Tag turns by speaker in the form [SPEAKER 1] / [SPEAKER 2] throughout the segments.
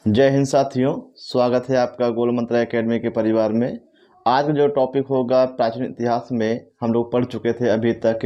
[SPEAKER 1] जय हिंद साथियों, स्वागत है आपका गोल मंत्र एकेडमी के परिवार में। आज का जो टॉपिक होगा, प्राचीन इतिहास में हम लोग पढ़ चुके थे अभी तक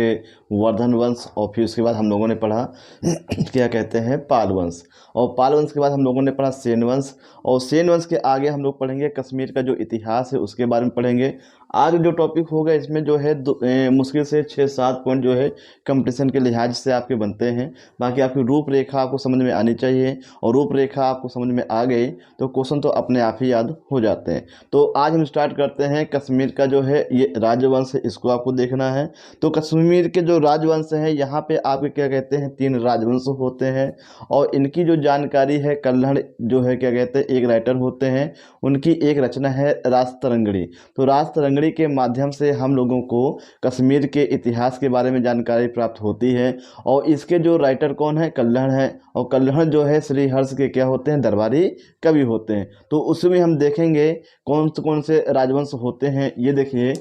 [SPEAKER 1] वर्धन वंश, और फिर उसके बाद हम लोगों ने पढ़ा क्या कहते हैं पाल वंश, और पाल वंश के बाद हम लोगों ने पढ़ा सेन वंश, और सेन वंश के आगे हम लोग पढ़ेंगे कश्मीर का जो इतिहास है उसके बारे में पढ़ेंगे। आज जो टॉपिक होगा इसमें जो है मुश्किल से 6-7 पॉइंट जो है कंपटीशन के लिहाज से आपके बनते हैं। बाकी आपकी रूपरेखा आपको समझ में आनी चाहिए, और रूपरेखा आपको समझ में आ गई तो क्वेश्चन तो अपने आप ही याद हो जाते हैं। तो आज हम स्टार्ट करते हैं। कश्मीर का जो है ये राजवंश है, इसको आपको देखना है। तो कश्मीर के जो राजवंश है यहाँ पे आपके क्या कहते हैं 3 राजवंश होते हैं, और इनकी जो जानकारी है कल्हड़ जो है क्या कहते हैं एक राइटर होते हैं, उनकी एक रचना है राजतरंगिणी। तो राजतरंगिणी के माध्यम से हम लोगों को कश्मीर के इतिहास के बारे में जानकारी प्राप्त होती है। और इसके जो राइटर कौन है, कल्हड़ है, और कल्हड़ जो है श्री हर्ष के क्या होते हैं दरबारी कवि होते हैं। तो उसमें हम देखेंगे कौन से राजवंश होते हैं। ये देखिए,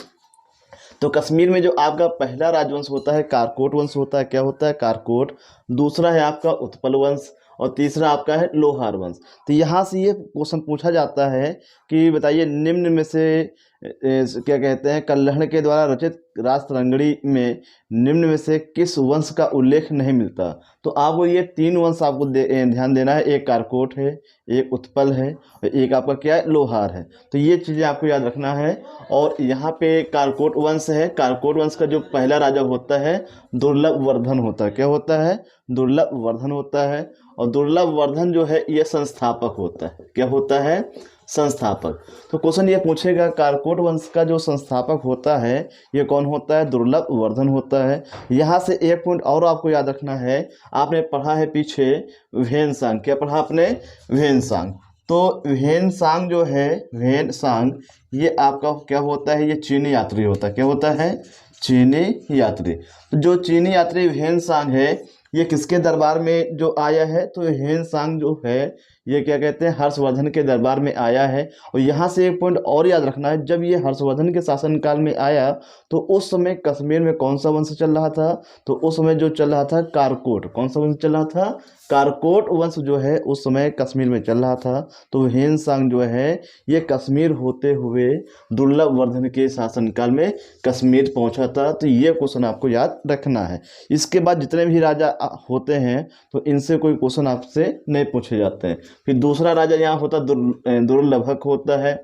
[SPEAKER 1] तो कश्मीर में जो आपका पहला राजवंश होता है कारकोट वंश होता है। क्या होता है? कारकोट। दूसरा है आपका उत्पल वंश, और तीसरा आपका है लोहार वंश। तो यहाँ से ये क्वेश्चन पूछा जाता है कि बताइए निम्न में से क्या कहते हैं कल्हड़ के द्वारा रचित राजतरंगिणी में निम्न में से किस वंश का उल्लेख नहीं मिलता। तो आपको ये 3 वंश आपको ध्यान देना है। एक कारकोट है, एक उत्पल है, और एक आपका क्या है लोहार है। तो ये चीज़ें आपको याद रखना है। और यहाँ पे कारकोट वंश है। कारकोट वंश का जो पहला राजा होता है दुर्लभ वर्धन होता है। क्या होता है? दुर्लभ वर्धन होता है। और दुर्लभ वर्धन जो है ये संस्थापक होता है। क्या होता है? संस्थापक। तो क्वेश्चन ये पूछेगा कारकोट वंश का जो संस्थापक होता है ये कौन होता है? दुर्लभ वर्धन होता है। यहाँ से एक पॉइंट और आपको याद रखना है। आपने पढ़ा है पीछे व्हेनसांग। क्या पढ़ा आपने? व्हेनसांग। तो व्हेनसांग जो है, व्हेनसांग ये आपका क्या होता है? ये चीनी यात्री होता है। क्या होता है? चीनी यात्री। तो जो चीनी यात्री व्हेनसांग है ये किसके दरबार में जो आया है? तो व्हेनसांग जो है ये क्या कहते हैं हर्षवर्धन के दरबार में आया है। और यहाँ से एक पॉइंट और याद रखना है, जब ये हर्षवर्धन के शासनकाल में आया तो उस समय कश्मीर में कौन सा वंश चल रहा था? तो उस समय जो चल रहा था कारकोट। कौन सा वंश चल रहा था? कारकोट वंश जो है उस समय कश्मीर में चल रहा था। तो व्हेनसांग जो है ये कश्मीर होते हुए दुर्लभ वर्धन के शासनकाल में कश्मीर पहुंचा था। तो ये क्वेश्चन आपको याद रखना है। इसके बाद जितने भी राजा होते हैं तो इनसे कोई क्वेश्चन आपसे नहीं पूछे जाते हैं। फिर दूसरा राजा यहाँ होता दुर्लभक होता है,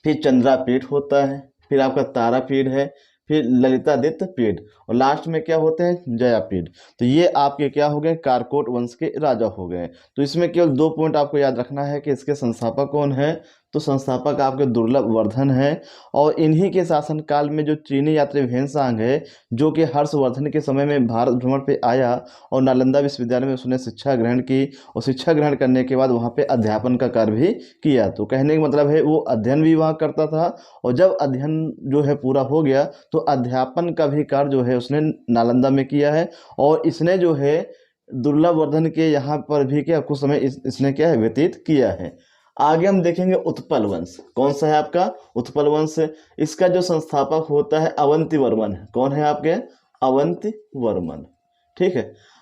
[SPEAKER 1] फिर चंद्रापीठ होता है, फिर आपका तारापीठ है, फिर ललितादित्य पीठ, और लास्ट में क्या होते हैं? जयापीठ। तो ये आपके क्या हो गए? कारकोट वंश के राजा हो गए। तो इसमें केवल 2 पॉइंट आपको याद रखना है कि इसके संस्थापक कौन है। तो संस्थापक आपके दुर्लभ वर्धन है। और इन्हीं के शासनकाल में जो चीनी यात्री व्हेनसांग है जो कि हर्षवर्धन के समय में भारत भ्रमण पे आया और नालंदा विश्वविद्यालय में उसने शिक्षा ग्रहण की, और शिक्षा ग्रहण करने के बाद वहाँ पे अध्यापन का कार्य भी किया। तो कहने का मतलब है वो अध्ययन भी वहाँ करता था, और जब अध्ययन जो है पूरा हो गया तो अध्यापन का भी कार्य जो है उसने नालंदा में किया है। और इसने जो है दुर्लभ वर्धन के यहाँ पर भी क्या कुछ समय इसने क्या है व्यतीत किया है। आगे हम देखेंगे उत्पल वंश। कौन सा है आपका? उत्पल वंश। इसका जो संस्थापक होता है अवंती वर्मन है। कौन है आपके? अवंती वर्मन। ठीक है।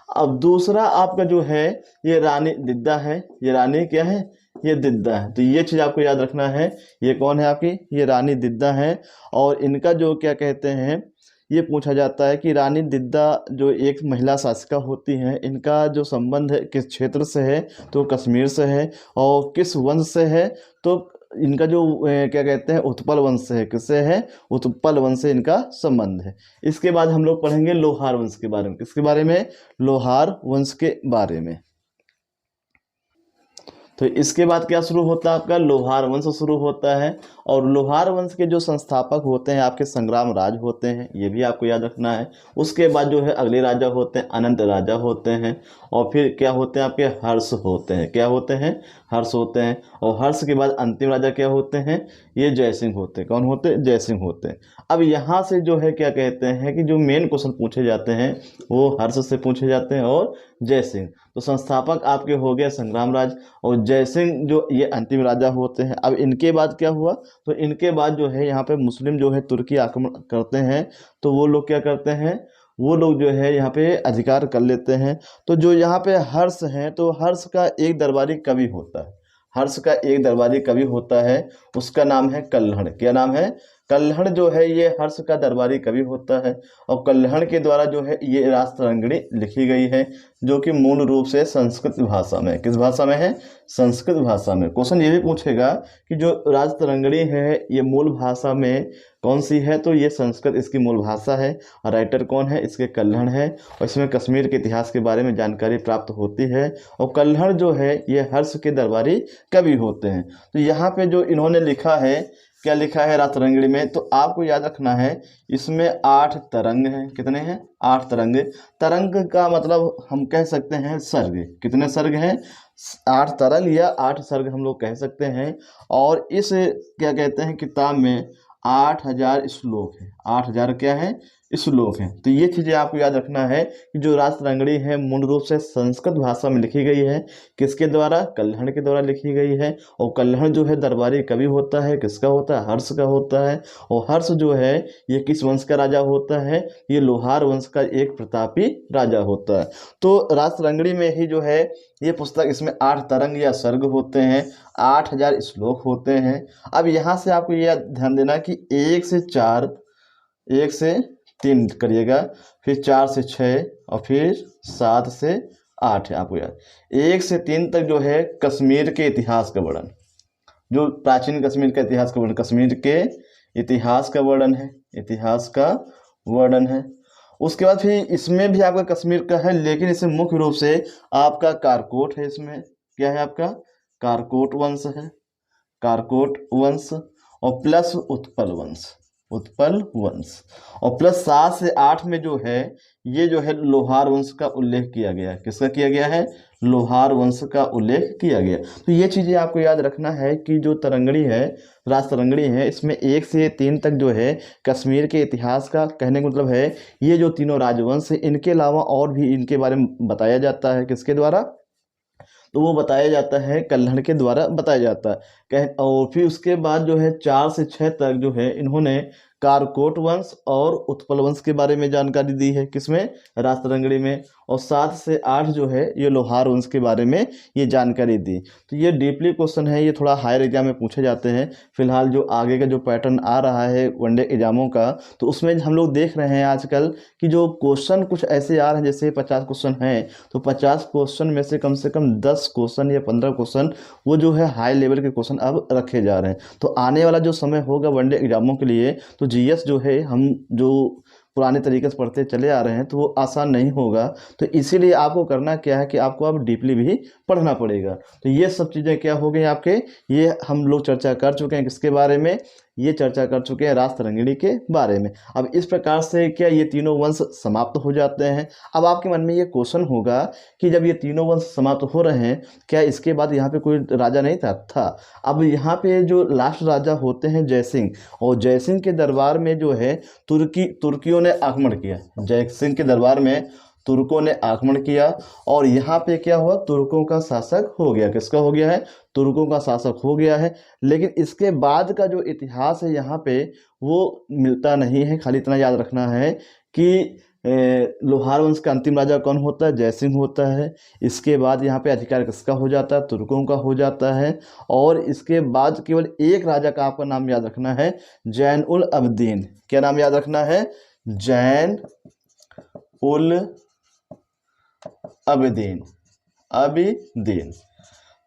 [SPEAKER 1] अब दूसरा आपका जो है ये रानी दिद्दा है। ये रानी क्या है? ये दिद्दा है। तो ये चीज़ आपको याद रखना है। ये कौन है आपकी? ये रानी दिद्दा है। और इनका जो क्या कहते हैं ये पूछा जाता है कि रानी दिद्दा जो एक महिला शासिका होती हैं, इनका जो संबंध है किस क्षेत्र से है? तो कश्मीर से है। और किस वंश से है? तो इनका जो क्या कहते हैं उत्पल वंश से है। किससे है? उत्पल वंश से इनका संबंध है। इसके बाद हम लोग पढ़ेंगे लोहार वंश के बारे में। किसके बारे में? लोहार वंश के बारे में। तो इसके बाद क्या शुरू होता है आपका? लोहार वंश शुरू होता है। और लोहार वंश के जो संस्थापक होते हैं आपके संग्राम राज होते हैं, ये भी आपको याद रखना है। उसके बाद जो है अगले राजा होते हैं अनंत राजा होते हैं। और फिर क्या होते हैं आपके? हर्ष होते हैं। क्या होते हैं? हर्ष होते हैं। और हर्ष के बाद अंतिम राजा क्या होते हैं? ये जयसिंह होते हैं। कौन होते हैं? जयसिंह होते हैं। अब यहाँ से जो है क्या कहते हैं कि जो मेन क्वेश्चन पूछे जाते हैं वो हर्ष से पूछे जाते हैं और जयसिंह। तो संस्थापक आपके हो गए संग्राम राज, और जयसिंह जो ये अंतिम राजा होते हैं। अब इनके बाद क्या हुआ? तो इनके बाद जो है यहाँ पे मुस्लिम जो है तुर्की आक्रमण करते हैं। तो वो लोग क्या करते हैं? वो लोग जो है यहाँ पे अधिकार कर लेते हैं। तो जो यहाँ पे हर्ष हैं, तो हर्ष का एक दरबारी कवि होता है, हर्ष का एक दरबारी कवि होता है, उसका नाम है कल्हड़। क्या नाम है? कल्हड़ जो है ये हर्ष का दरबारी कवि होता है। और कल्हड़ के द्वारा जो है ये राष्ट्ररंगिणी लिखी गई है, जो कि मूल रूप से संस्कृत भाषा में, किस भाषा में है? संस्कृत भाषा में। क्वेश्चन ये भी पूछेगा कि जो राष्ट्ररंगिणी है ये मूल भाषा में कौन सी है? तो ये संस्कृत इसकी मूल भाषा है। और राइटर कौन है? इसके कल्हड़ है। और इसमें कश्मीर के इतिहास के बारे में जानकारी प्राप्त होती है। और कल्हड़ जो है ये हर्ष के दरबारी कवि होते हैं। तो यहाँ पे जो इन्होंने लिखा है, क्या लिखा है राष्ट्ररंगिणी में? तो आपको याद रखना है इसमें 8 तरंग हैं। कितने हैं? 8 तरंग। तरंग का मतलब हम कह सकते हैं सर्ग। कितने सर्ग हैं? 8 तरंग या 8 सर्ग हम लोग कह सकते हैं। और इस क्या कहते हैं किताब में 8000 श्लोक हैं। 8000 क्या है? श्लोक हैं। तो ये चीज़ें आपको याद रखना है कि जो राष्ट्ररंगिणी है मूल रूप से संस्कृत भाषा में लिखी गई है। किसके द्वारा? कल्हड़ के द्वारा लिखी गई है। और कल्हड़ जो है दरबारी कवि होता है, किसका होता है? हर्ष का होता है। और हर्ष जो है ये किस वंश का राजा होता है? ये लोहार वंश का एक प्रतापी राजा होता है। तो राष्ट्ररंगिणी में ही जो है ये पुस्तक, इसमें 8 तरंग या सर्ग होते हैं, 8000 श्लोक होते हैं। अब यहाँ से आपको यह ध्यान देना कि 1 से 4, 1 से 3 करिएगा, फिर 4 से 6 और फिर 7 से 8 है आपको याद। 1 से 3 तक जो है कश्मीर के इतिहास का वर्णन, जो प्राचीन कश्मीर का इतिहास का वर्णन, कश्मीर के इतिहास का वर्णन है, इतिहास का वर्णन है। उसके बाद फिर इसमें भी आपका कश्मीर का है, लेकिन इसमें मुख्य रूप से आपका कारकोट है। इसमें क्या है? आपका कारकोट वंश है, कारकोट वंश। और प्लस उत्पल वंश, उत्पल वंश। और प्लस 7 से 8 में जो है ये जो है लोहार वंश का उल्लेख किया गया है। किसका किया गया है? लोहार वंश का उल्लेख किया गया। तो ये चीज़ें आपको याद रखना है कि जो तरंगिणी है, राष्ट्ररंगिणी है, इसमें 1 से 3 तक जो है कश्मीर के इतिहास का, कहने का मतलब है ये जो तीनों राजवंश है इनके अलावा और भी इनके बारे में बताया जाता है। किसके द्वारा? तो वो बताया जाता है कल्हड़ के द्वारा बताया जाता है। और फिर उसके बाद जो है 4 से 6 तक जो है इन्होंने कारकोट वंश और उत्पल वंश के बारे में जानकारी दी है। किसमें? राष्ट्ररंगिणी में। और 7 से 8 जो है ये लोहार वंश के बारे में ये जानकारी दी। तो ये डीपली क्वेश्चन है, ये थोड़ा हायर एग्जाम में पूछे जाते हैं। फिलहाल जो आगे का जो पैटर्न आ रहा है वनडे एग्जामों का, तो उसमें हम लोग देख रहे हैं आजकल कि जो क्वेश्चन कुछ ऐसे आ रहे हैं, जैसे 50 क्वेश्चन हैं तो 50 क्वेश्चन में से कम 10 क्वेश्चन या 15 क्वेश्चन वो जो है हाई लेवल के क्वेश्चन अब रखे जा रहे हैं। तो आने वाला जो समय होगा वनडे एग्जामों के लिए, तो जीएस जो है हम जो पुराने तरीके से पढ़ते चले आ रहे हैं तो वो आसान नहीं होगा। तो इसीलिए आपको करना क्या है कि आपको अब डीपली भी पढ़ना पड़ेगा। तो ये सब चीज़ें क्या हो गई आपके, ये हम लोग चर्चा कर चुके हैं। किसके बारे में? ये चर्चा कर चुके हैं राष्ट्ररंगिणी के बारे में। अब इस प्रकार से क्या ये तीनों वंश समाप्त हो जाते हैं? अब आपके मन में ये क्वेश्चन होगा कि जब ये तीनों वंश समाप्त हो रहे हैं, क्या इसके बाद यहाँ पे कोई राजा नहीं था? अब यहाँ पे जो लास्ट राजा होते हैं जयसिंह, और जयसिंह के दरबार में जो है तुर्कियों ने आक्रमण किया। जयसिंह के दरबार में तुर्कों ने आक्रमण किया और यहाँ पे क्या हुआ? तुर्कों का शासक हो गया। किसका हो गया है? तुर्कों का शासक हो गया है। लेकिन इसके बाद का जो इतिहास है यहाँ पे वो मिलता नहीं है। खाली इतना याद रखना है कि लोहार वंश का अंतिम राजा कौन होता है? जयसिंह होता है। इसके बाद यहाँ पे अधिकार किसका हो जाता है? तुर्कों का हो जाता है। और इसके बाद केवल एक राजा का आपका नाम याद रखना है, जैन उल अबदीन। क्या नाम याद रखना है? जैन उल अबदीन, अबदीन।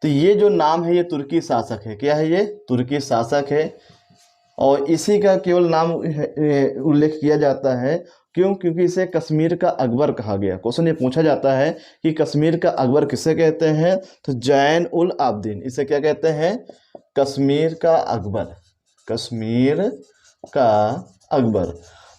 [SPEAKER 1] तो ये जो नाम है ये तुर्की शासक है। क्या है? ये तुर्की शासक है। और इसी का केवल नाम उल्लेख किया जाता है। क्यों? क्योंकि इसे कश्मीर का अकबर कहा गया। क्वेश्चन ये पूछा जाता है कि कश्मीर का अकबर किसे कहते हैं? तो जैन उल आबदीन। इसे क्या कहते हैं? कश्मीर का अकबर, कश्मीर का अकबर।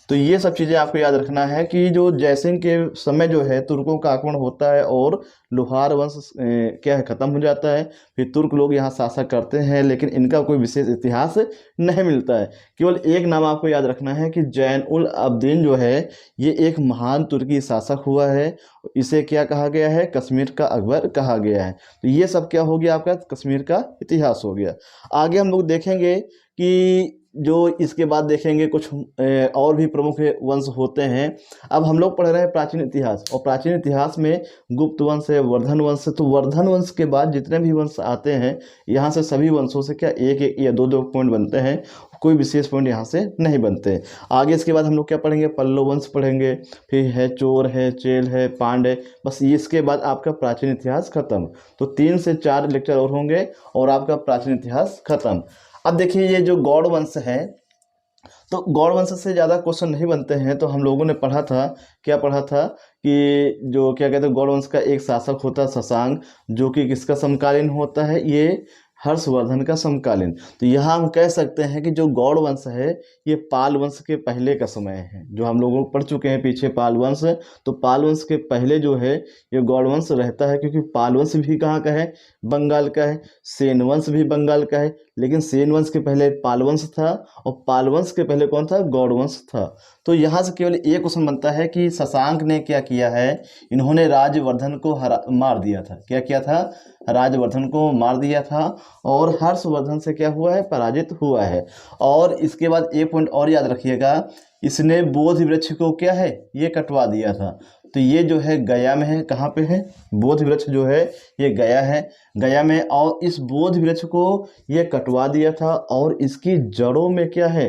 [SPEAKER 1] तो ये सब चीज़ें आपको याद रखना है कि जो जयसिंह के समय जो है तुर्कों का आक्रमण होता है और लोहार वंश क्या है ख़त्म हो जाता है। फिर तुर्क लोग यहाँ शासक करते हैं, लेकिन इनका कोई विशेष इतिहास नहीं मिलता है। केवल एक नाम आपको याद रखना है कि जैन उल अबदीन जो है ये एक महान तुर्की शासक हुआ है। इसे क्या कहा गया है? कश्मीर का अकबर कहा गया है। तो ये सब क्या हो गया? आपका कश्मीर का इतिहास हो गया। आगे हम लोग देखेंगे कि जो इसके बाद देखेंगे कुछ और भी प्रमुख वंश होते हैं। अब हम लोग पढ़ रहे हैं प्राचीन इतिहास, और प्राचीन इतिहास में गुप्त वंश है, वर्धन वंश है। तो वर्धन वंश के बाद जितने भी वंश आते हैं, यहाँ से सभी वंशों से क्या एक एक या दो दो पॉइंट बनते हैं, कोई विशेष पॉइंट यहाँ से नहीं बनते। आगे इसके बाद हम लोग क्या पढ़ेंगे, पल्लव वंश पढ़ेंगे, फिर है चोर है, चेल है, पांड है। बस इसके बाद आपका प्राचीन इतिहास खत्म। तो 3 से 4 लेक्चर और होंगे और आपका प्राचीन इतिहास खत्म। अब देखिए ये जो गौड़ वंश है, तो गौड़ वंश से ज़्यादा क्वेश्चन नहीं बनते हैं। तो हम लोगों ने पढ़ा था, क्या पढ़ा था कि जो क्या कहते हैं, गौड़ वंश का एक शासक होता है शशांक, जो कि किसका समकालीन होता है, ये हर्षवर्धन का समकालीन। तो यहाँ हम कह सकते हैं कि जो गौड़ वंश है ये पाल वंश के पहले का समय है। जो हम लोग पढ़ चुके हैं पीछे पाल वंश, तो पाल वंश के पहले जो है ये गौड़ वंश रहता है, क्योंकि पाल वंश भी कहाँ का है, बंगाल का है। सेन वंश भी बंगाल का है, लेकिन सेन वंश के पहले पाल वंश था, और पाल वंश के पहले कौन था, गौड़ वंश था। तो यहाँ से केवल एक क्वेश्चन बनता है कि शशांक ने क्या किया है, इन्होंने राजवर्धन को मार दिया था। क्या किया था, राजवर्धन को मार दिया था, और हर्षवर्धन से क्या हुआ है, पराजित हुआ है। और इसके बाद एक पॉइंट और याद रखिएगा, इसने बोधि वृक्ष को क्या है, ये कटवा दिया था। तो ये जो है गया में है, कहाँ पे है, बोधि वृक्ष जो है ये गया है, गया में। और इस बोधि वृक्ष को ये कटवा दिया था, और इसकी जड़ों में क्या है,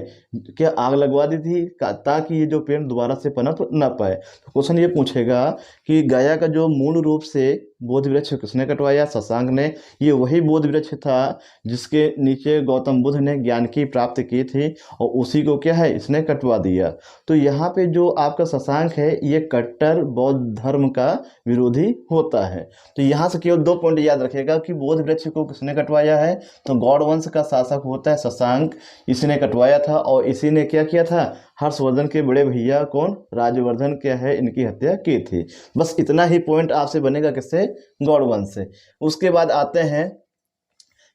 [SPEAKER 1] क्या आग लगवा दी थी, ताकि ये जो पेड़ दोबारा से पनप ना पाए। तो क्वेश्चन ये पूछेगा कि गया का जो मूल रूप से बोधि वृक्ष किसने कटवाया, शशांक ने। ये वही बोधि वृक्ष था जिसके नीचे गौतम बुद्ध ने ज्ञान की प्राप्ति की थी, और उसी को क्या है, इसने कटवा दिया। तो यहाँ पे जो आपका शशांक है ये कट्टर बौद्ध धर्म का विरोधी होता है। तो यहाँ से केवल 2 पॉइंट याद रखेगा कि बोधि वृक्ष को किसने कटवाया है, तो गौड़ वंश का शासक होता है शशांक, इसने कटवाया था। और इसी ने क्या किया था, हर्षवर्धन के बड़े भैया कौन, राजवर्धन क्या है, इनकी हत्या की थी। बस इतना ही पॉइंट आपसे बनेगा किससे, गौड़ वंश से। उसके बाद आते हैं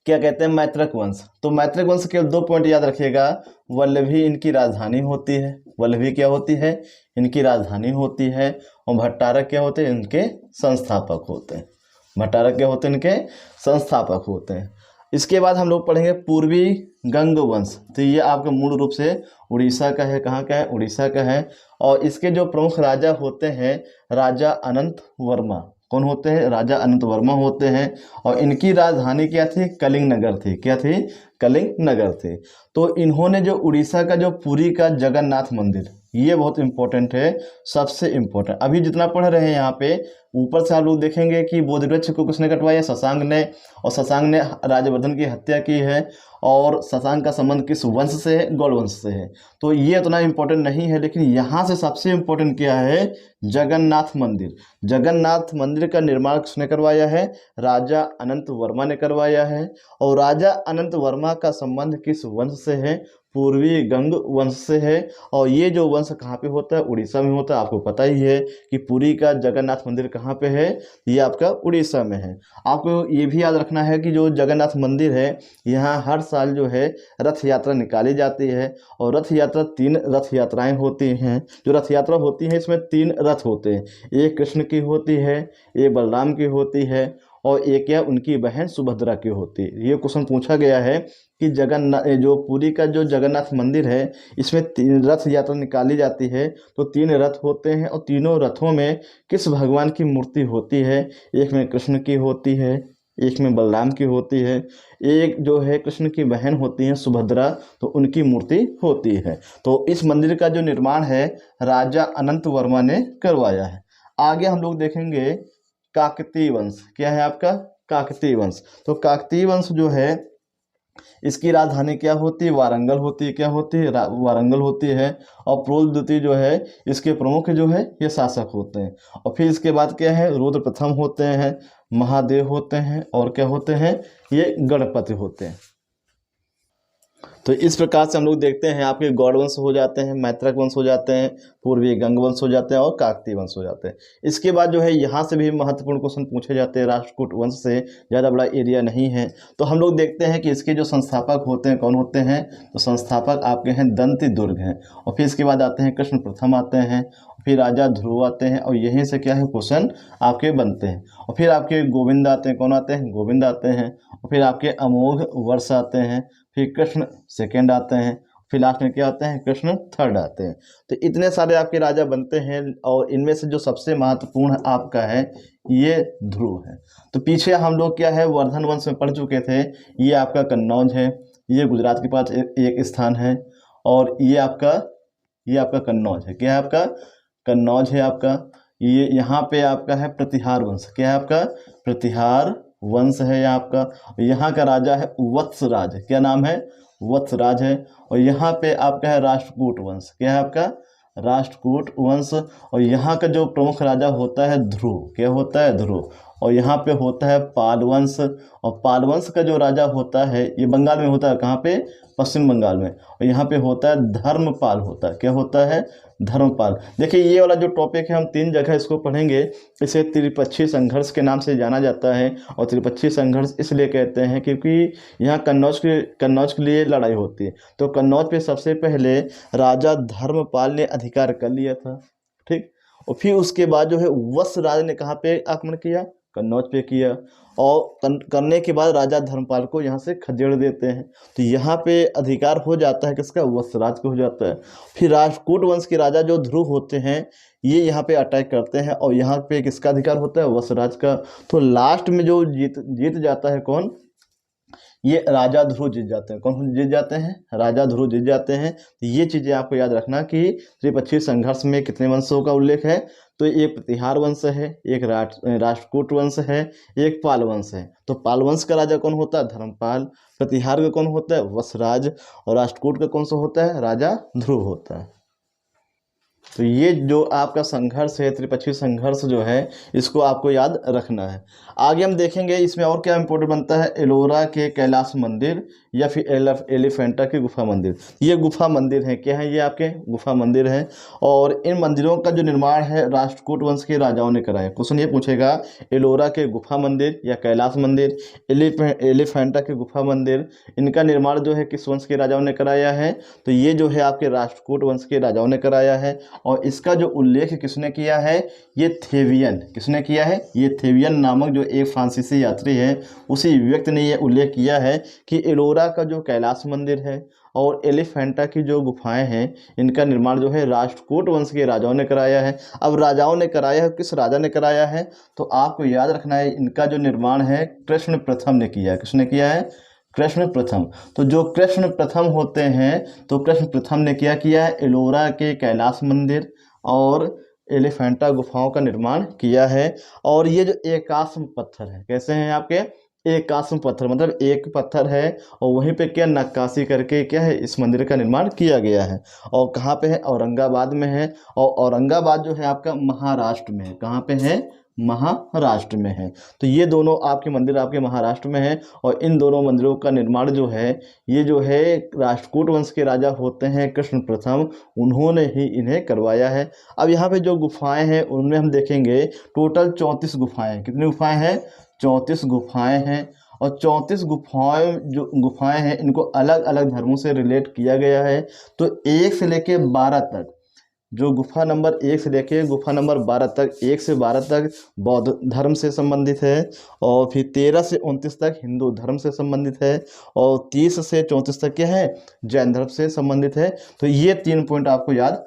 [SPEAKER 1] क्या कहते हैं, मैत्रक वंश। तो मैत्रक वंश के 2 पॉइंट याद रखिएगा, वल्लभी इनकी राजधानी होती है, वल्लभी क्या होती है, इनकी राजधानी होती है। और भट्टारक क्या होते हैं, इनके संस्थापक होते हैं। भट्टारक क्या होते हैं, इनके संस्थापक होते हैं। इसके बाद हम लोग पढ़ेंगे पूर्वी गंग वंश। तो ये आपका मूल रूप से उड़ीसा का है, कहाँ का है, उड़ीसा का है। और इसके जो प्रमुख राजा होते हैं, राजा अनंत वर्मा। कौन होते हैं, राजा अनंत वर्मा होते हैं। और इनकी राजधानी क्या थी, कलिंग नगर थी। क्या थी, कलिंग नगर थी। तो इन्होंने जो उड़ीसा का जो पुरी का जगन्नाथ मंदिर, ये बहुत इंपॉर्टेंट है, सबसे इंपॉर्टेंट। अभी जितना पढ़ रहे हैं यहाँ पे, ऊपर से आप लोग देखेंगे कि बोधि वृक्ष को किसने कटवाया, शशांक ने। और शशांक ने राजवर्धन की हत्या की है। और शशांक का संबंध किस वंश से है, गौड़ वंश से है। तो ये उतना इंपॉर्टेंट नहीं है, लेकिन यहाँ से सबसे इंपॉर्टेंट क्या है, जगन्नाथ मंदिर। जगन्नाथ मंदिर का निर्माण किसने करवाया है, राजा अनंत वर्मा ने करवाया है। और राजा अनंत वर्मा का संबंध किस वंश से है, पूर्वी गंग वंश से है। और ये जो वंश कहाँ पे होता है, उड़ीसा में होता है। आपको पता ही है कि पुरी का जगन्नाथ मंदिर कहाँ पे है, ये आपका उड़ीसा में है। आपको ये भी याद रखना है कि जो जगन्नाथ मंदिर है, यहाँ हर साल जो है रथ यात्रा निकाली जाती है। और रथ यात्रा 3 रथ यात्राएं होती हैं। जो रथ यात्रा होती है इसमें 3 रथ होते हैं, एक कृष्ण की होती है, एक बलराम की होती है, और एक या उनकी बहन सुभद्रा की होती है। ये क्वेश्चन पूछा गया है कि जगन्नाथ, जो पुरी का जो जगन्नाथ मंदिर है, इसमें 3 रथ यात्रा निकाली जाती है। तो 3 रथ होते हैं, और तीनों रथों में किस भगवान की मूर्ति होती है, एक में कृष्ण की होती है, एक में बलराम की होती है, एक जो है कृष्ण की बहन होती है सुभद्रा, तो उनकी मूर्ति होती है। तो इस मंदिर का जो निर्माण है राजा अनंत वर्मा ने करवाया है। आगे हम लोग देखेंगे काकतीय वंश। क्या है आपका, काकतीय वंश। तो काकतीय वंश जो है, इसकी राजधानी क्या होती है, वारंगल होती है। क्या होती है, वारंगल होती है। और प्रोल द्वितीय जो है, इसके प्रमुख जो है ये शासक होते हैं। और फिर इसके बाद क्या है, रुद्र प्रथम होते हैं, महादेव होते हैं, और क्या होते हैं, ये गणपति होते हैं। तो इस प्रकार से हम लोग देखते हैं आपके गौड़ वंश हो जाते हैं, मैत्रक वंश हो जाते हैं, पूर्वी गंग वंश हो जाते हैं, और काकतीय वंश हो जाते हैं। इसके बाद जो है यहाँ से भी महत्वपूर्ण क्वेश्चन पूछे जाते हैं। राष्ट्रकूट वंश से ज़्यादा बड़ा एरिया नहीं है। तो हम लोग देखते हैं कि इसके जो संस्थापक होते हैं कौन होते हैं, तो संस्थापक आपके हैं दंती दुर्ग हैं। और फिर इसके बाद आते हैं कृष्ण प्रथम आते हैं, फिर राजा ध्रुव आते हैं, और यहीं से क्या है क्वेश्चन आपके बनते हैं। और फिर आपके गोविंद आते हैं, कौन आते हैं, गोविंद आते हैं। और फिर आपके अमोघ वर्ष आते हैं, फिर कृष्ण सेकंड आते हैं, फिर लास्ट में क्या आते हैं, कृष्ण थर्ड आते हैं। तो इतने सारे आपके राजा बनते हैं और इनमें से जो सबसे महत्वपूर्ण आपका है ये ध्रुव है। तो पीछे हम लोग क्या है वर्धन वंश में पढ़ चुके थे, ये आपका कन्नौज है, ये गुजरात के पास एक स्थान है, और ये आपका कन्नौज है। क्या है आपका, कन्नौज है आपका। ये यहाँ पे आपका है प्रतिहार वंश। क्या है आपका, प्रतिहार वंश है यहाँ आपका। यहाँ का राजा है वत्सराज। क्या नाम है, वत्सराज है। और यहाँ पे आपका है राष्ट्रकूट वंश। क्या है आपका, राष्ट्रकूट वंश। और यहाँ का जो प्रमुख राजा होता है ध्रुव। क्या होता है, ध्रुव। और यहाँ पे होता है पाल वंश। और पाल वंश का जो राजा होता है ये बंगाल में होता है, कहाँ पे, पश्चिम बंगाल में। और यहाँ पे होता है धर्मपाल होता है। क्या होता है, धर्मपाल। देखिए ये वाला जो टॉपिक है हम 3 जगह इसको पढ़ेंगे। इसे त्रिपक्षीय संघर्ष के नाम से जाना जाता है। और त्रिपक्षीय संघर्ष इसलिए कहते हैं क्योंकि यहाँ कन्नौज के लिए लड़ाई होती है। तो कन्नौज पे सबसे पहले राजा धर्मपाल ने अधिकार कर लिया था, ठीक। और फिर उसके बाद जो है वत्सराज ने कहाँ पे आक्रमण किया, कन्नौज पे किया। और करने के बाद राजा धर्मपाल को यहाँ से खदेड़ देते हैं। तो यहाँ पे अधिकार हो जाता है किसका, वत्सराज को हो जाता है। फिर राष्ट्रकूट वंश के राजा जो ध्रुव होते हैं ये यहाँ पे अटैक करते हैं और यहाँ पे किसका अधिकार होता है, वत्सराज का। तो लास्ट में जो जीत जाता है कौन, ये राजा ध्रुव जीत जाते हैं। कौन जीत जाते हैं, राजा ध्रुव जीत जाते हैं। तो ये चीज़ें आपको याद रखना कि त्रिपक्षीय संघर्ष में कितने वंशों का उल्लेख है। तो एक प्रतिहार वंश है, एक राष्ट्रकूट वंश है, एक पाल वंश है। तो पाल वंश का राजा कौन होता है, धर्मपाल। प्रतिहार का कौन होता है, वत्सराज। और राष्ट्रकूट का कौन सा होता है, राजा ध्रुव होता है। तो ये जो आपका संघर्ष है, त्रिपक्षीय संघर्ष जो है, इसको आपको याद रखना है। आगे हम देखेंगे इसमें और क्या इंपॉर्टेंट बनता है, एलोरा के कैलाश मंदिर या फिर एलिफेंटा की गुफा मंदिर। ये गुफा मंदिर है, क्या है, ये आपके गुफा मंदिर है। और इन मंदिरों का जो निर्माण है राष्ट्रकूट वंश के राजाओं ने कराया। क्वेश्चन ये पूछेगा, एलोरा के गुफा मंदिर या कैलाश मंदिर, एलिफेंटा के गुफा मंदिर, इनका निर्माण जो है किस वंश के राजाओं ने कराया है। तो ये जो है आपके राष्ट्रकूट वंश के राजाओं ने कराया है। और इसका जो उल्लेख किसने किया है, ये थेवियन। किसने किया है, ये थेवियन नामक जो एक फ्रांसीसी यात्री है उसी व्यक्ति ने ये उल्लेख किया है कि एलोरा का जो कैलाश मंदिर है और एलिफेंटा की जो गुफाएं हैं इनका निर्माण जो है राष्ट्रकूट वंश के राजाओं ने कराया है। अब राजाओं ने कराया है, किस राजा ने कराया है, तो आपको याद रखना है इनका जो निर्माण है कृष्ण प्रथम ने किया है। किसने किया है, कृष्ण प्रथम। तो जो कृष्ण प्रथम होते हैं तो कृष्ण प्रथम ने क्या किया है, एलोरा के कैलाश मंदिर और एलिफेंटा गुफाओं का निर्माण किया है। और ये जो एकाश्म पत्थर है, कैसे हैं आपके, एकाश्म पत्थर, मतलब एक पत्थर है और वहीं पे क्या नक्काशी करके क्या है इस मंदिर का निर्माण किया गया है। और कहाँ पे है, औरंगाबाद में है। और औरंगाबाद जो है आपका महाराष्ट्र में है। कहाँ पे है, महाराष्ट्र में है। तो ये दोनों आपके मंदिर आपके महाराष्ट्र में है। और इन दोनों मंदिरों का निर्माण जो है ये जो है राष्ट्रकूट वंश के राजा होते हैं कृष्ण प्रथम, उन्होंने ही इन्हें करवाया है। अब यहाँ पे जो गुफाएं हैं उनमें हम देखेंगे टोटल 34 गुफाएं हैं। कितनी गुफाएं हैं, 34 गुफाएं हैं। और 34 गुफाएं हैं इनको अलग अलग धर्मों से रिलेट किया गया है। तो 1 से लेके 12 तक, जो गुफा नंबर 1 से लेके गुफा नंबर 12 तक, 1 से 12 तक बौद्ध धर्म से संबंधित है। और फिर 13 से 29 तक हिंदू धर्म से संबंधित है। और 30 से 34 तक क्या है, जैन धर्म से संबंधित है। तो ये 3 पॉइंट आपको याद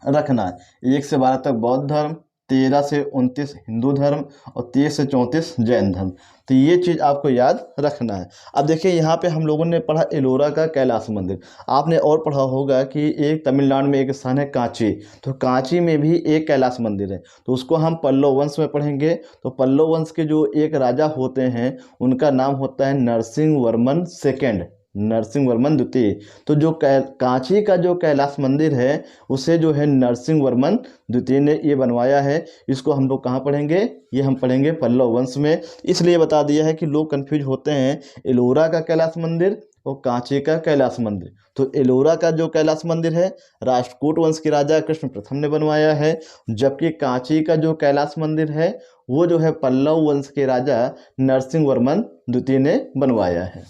[SPEAKER 1] रखना है। 1 से 12 तक बौद्ध धर्म, 13 से 29 हिंदू धर्म और 30 से 34 जैन धर्म। तो ये चीज़ आपको याद रखना है। अब देखिए यहाँ पे हम लोगों ने पढ़ा एलोरा का कैलाश मंदिर। आपने और पढ़ा होगा कि एक तमिलनाडु में एक स्थान है कांची, तो कांची में भी एक कैलाश मंदिर है। तो उसको हम पल्लव वंश में पढ़ेंगे। तो पल्लव वंश के जो एक राजा होते हैं उनका नाम होता है नरसिंह वर्मन सेकेंड, नरसिंह वर्मन द्वितीय। तो जो कांची का जो कैलाश मंदिर है उसे जो है नरसिंह वर्मन द्वितीय ने ये बनवाया है। इसको हम लोग कहाँ पढ़ेंगे, ये हम पढ़ेंगे पल्लव वंश में। इसलिए बता दिया है कि लोग कंफ्यूज होते हैं एलोरा का कैलाश मंदिर और कांची का कैलाश मंदिर। तो एलोरा का जो कैलाश मंदिर है राष्ट्रकूट वंश के राजा कृष्ण प्रथम ने बनवाया है, जबकि कांची का जो कैलाश मंदिर है वो जो है पल्लव वंश के राजा नरसिंह वर्मन द्वितीय ने बनवाया है।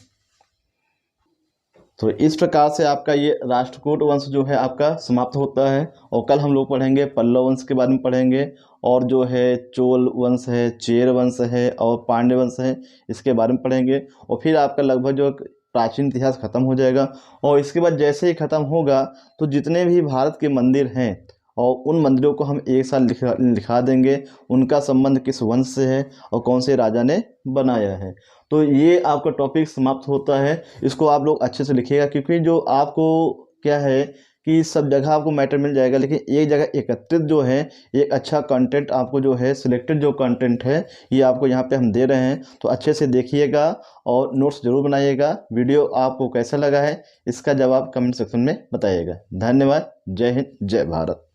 [SPEAKER 1] तो इस प्रकार से आपका ये राष्ट्रकूट वंश जो है आपका समाप्त होता है। और कल हम लोग पढ़ेंगे पल्लव वंश के बारे में पढ़ेंगे, और जो है चोल वंश है, चेर वंश है और पांड्य वंश है, इसके बारे में पढ़ेंगे। और फिर आपका लगभग जो प्राचीन इतिहास ख़त्म हो जाएगा। और इसके बाद जैसे ही ख़त्म होगा तो जितने भी भारत के मंदिर हैं और उन मंदिरों को हम एक साथ लिखा देंगे, उनका संबंध किस वंश से है और कौन से राजा ने बनाया है। तो ये आपका टॉपिक समाप्त होता है। इसको आप लोग अच्छे से लिखिएगा, क्योंकि जो आपको क्या है कि सब जगह आपको मैटर मिल जाएगा, लेकिन एक जगह एकत्रित जो है एक अच्छा कंटेंट आपको जो है सिलेक्टेड जो कंटेंट है ये आपको यहाँ पे हम दे रहे हैं। तो अच्छे से देखिएगा और नोट्स ज़रूर बनाइएगा। वीडियो आपको कैसा लगा है इसका जवाब कमेंट सेक्शन में बताइएगा। धन्यवाद। जय हिंद, जय भारत।